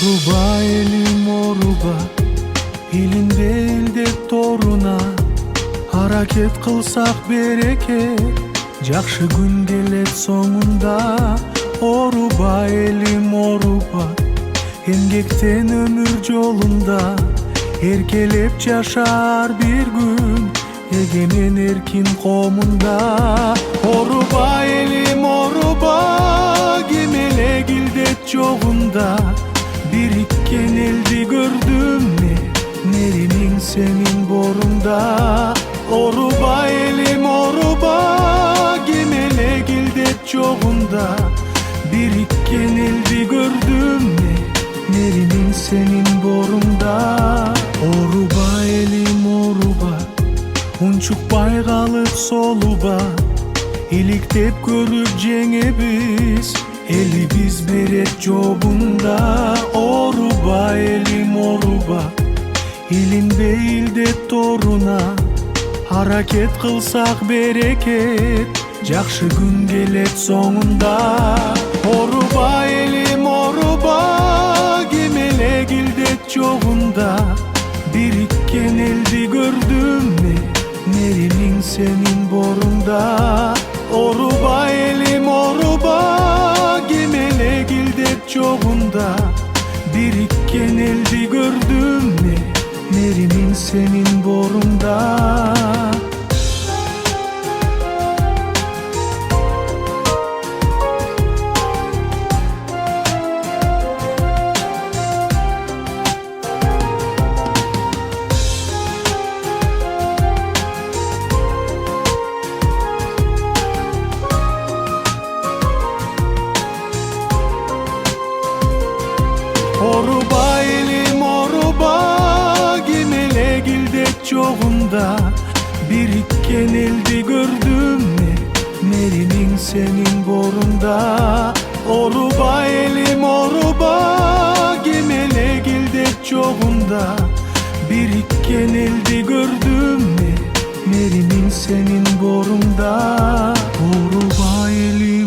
Oruba elim oruba, ilinde ilde toruna. Hareket kılsak bereket, жақшы gün gelet sonunda. Oruba elim oruba, emgekten ömür jolunda. Erkelep жашар bir gün, egemen erkin komunda. Oruba elim oruba, kemele gildet jogunda. Birikken eldi gördüm mü, nerimin senin borunda. Oruba elim oruba, kemele gildet jogunda. Birikken eldi gördüm mü, nerimin senin borunda. Oruba elim oruba, unçukpay kalıp soluba. Иликтеп көрүп жеңебиз, элибиз берет жобунда. Оруба элим оруба, илинбе илдет торуна. Hareket kılsak bereket, жақшы gün келет соңунда. Oruba elim oruba, kemele gildet jogunda. Birikken eldi gördüm mü, nerimin senin borunda. Oruba elim oruba, kemele gildet jogunda. Birikken eldi gördüm mü, nerimin senin borunda. Oruba elim oruba, kemele gildet jogunda. Birikken eldi gördüm mü, nerimin senin borunda. Oruba elim oruba, kemele gildet jogunda. Birikken eldi gördüm mü, nerimin senin borunda. Oruba elim